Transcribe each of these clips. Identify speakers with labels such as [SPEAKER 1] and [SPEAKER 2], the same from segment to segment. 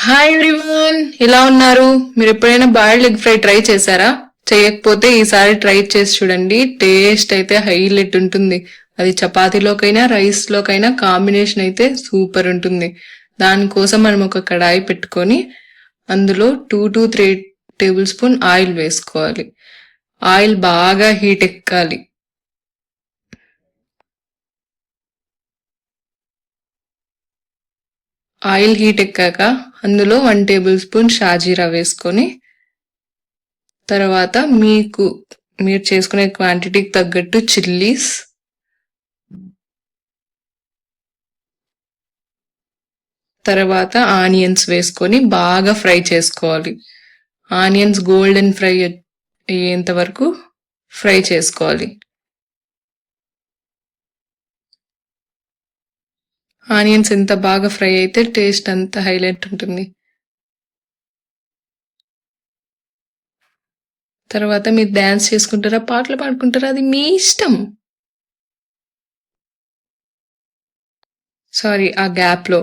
[SPEAKER 1] Hi everyone, ఎలా ఉన్నారు? మీరు ఎప్పుడైనా బాయిల్డ్ ఎగ్ ఫ్రై ట్రై చేశారా? చేయకపోతే ఈసారి ట్రై చేసి చూడండి. టేస్ట్ అయితే హైలైట్ ఉంటుంది. అది చపాతీలోకైనా రైస్ లోకైనా కాంబినేషన్ అయితే సూపర్ ఉంటుంది. దానికోసం మనం ఒక కడాయి పెట్టుకొని అందులో 2 to 3 టేబుల్ స్పూన్ ఆయిల్ వేసుకోవాలి. ఆయిల్ బాగా హీట్ ఎక్కాలి. ఆయిల్ హీట్ ఎక్కాక అందులో 1 టేబుల్ స్పూన్ షాజీరా వేసుకొని తర్వాత మీరు చేసుకునే క్వాంటిటీకి తగ్గట్టు చిల్లీస్, తర్వాత ఆనియన్స్ వేసుకొని బాగా ఫ్రై చేసుకోవాలి. ఆనియన్స్ గోల్డెన్ ఫ్రై అయ్యేంత వరకు ఫ్రై చేసుకోవాలి. ఆనియన్స్ ఎంత బాగా ఫ్రై అయితే టేస్ట్ అంత హైలైట్ ఉంటుంది. తర్వాత మీరు డ్యాన్స్ చేసుకుంటారా, పాటలు పాడుకుంటారా, అది మీ ఇష్టం. సారీ, ఆ గ్యాప్లో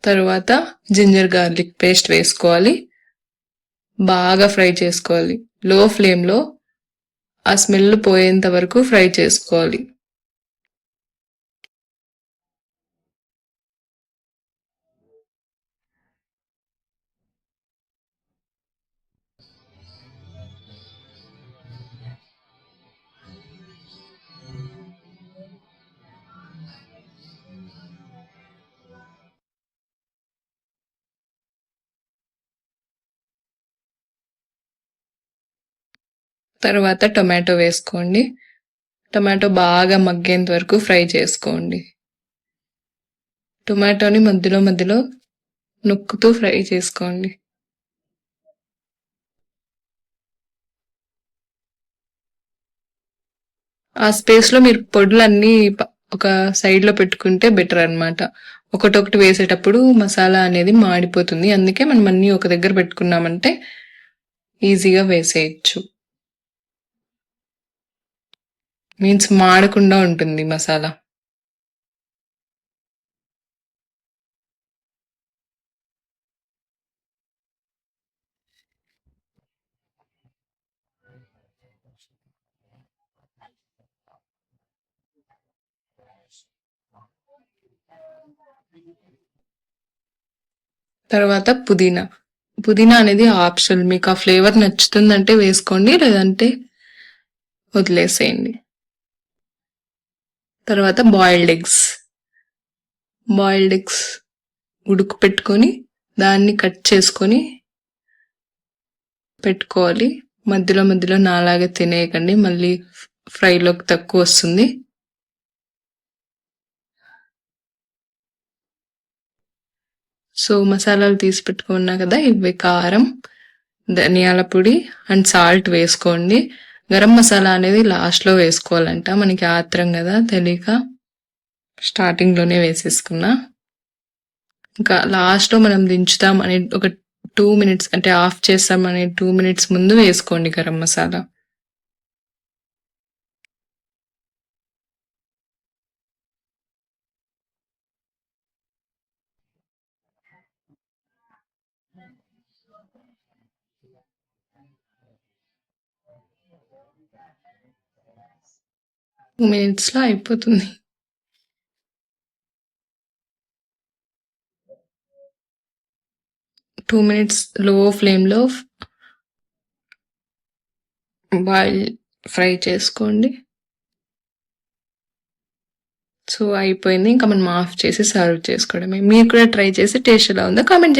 [SPEAKER 1] తర్వాత జింజర్ గార్లిక్ పేస్ట్ వేసుకోవాలి. బాగా ఫ్రై చేసుకోవాలి. లో ఫ్లేమ్లో ఆ స్మెల్ పోయేంత వరకు ఫ్రై చేసుకోవాలి. తర్వాత టొమాటో వేసుకోండి. టొమాటో బాగా మగ్గేంత వరకు ఫ్రై చేసుకోండి. టొమాటోని మధ్యలో మధ్యలో నొక్కుతూ ఫ్రై చేసుకోండి. ఆ స్పేస్లో మీరు పొడులన్నీ ఒక సైడ్లో పెట్టుకుంటే బెటర్ అనమాట. ఒకటొకటి వేసేటప్పుడు మసాలా అనేది మాడిపోతుంది. అందుకే మనం అన్నీ ఒక దగ్గర పెట్టుకున్నామంటే ఈజీగా వేసేయచ్చు. మీన్స్ మాడకుండా ఉంటుంది మసాలా. తర్వాత పుదీనా అనేది ఆప్షనల్. మీకు ఆ ఫ్లేవర్ నచ్చుతుందంటే వేసుకోండి, లేదంటే వదిలేసేయండి. తర్వాత బాయిల్డ్ ఎగ్స్ ఉడుకు పెట్టుకొని దాన్ని కట్ చేసుకొని పెట్టుకోవాలి. మధ్యలో మధ్యలో నాలాగే తినేయకండి, మళ్ళీ ఫ్రైలోకి తక్కువ వస్తుంది. సో మసాలాలు తీసి పెట్టుకున్నా కదా, ఇవి కారం, ధనియాల పొడి అండ్ సాల్ట్ వేసుకోండి. గరం మసాలా అనేది లాస్ట్లో వేసుకోవాలంట. మనకి ఆత్రం కదా, తెలియక స్టార్టింగ్లోనే వేసేసుకున్నా. ఇంకా లాస్ట్లో మనం దించుతాం అనే ఒక 2 minutes అంటే ఆఫ్ చేస్తాం అనే 2 minutes ముందు వేసుకోండి గరం మసాలా. మినిట్స్లో అయిపోతుంది. టూ మినిట్స్ లో ఫ్లేమ్లో బాయిల్ ఫ్రై చేసుకోండి. సో అయిపోయింది. ఇంకా మనం ఆఫ్ చేసి సర్వ్ చేసుకోవడమే. మీరు కూడా ట్రై చేసి టేస్ట్ ఎలా ఉందో కామెంట్ చేయండి.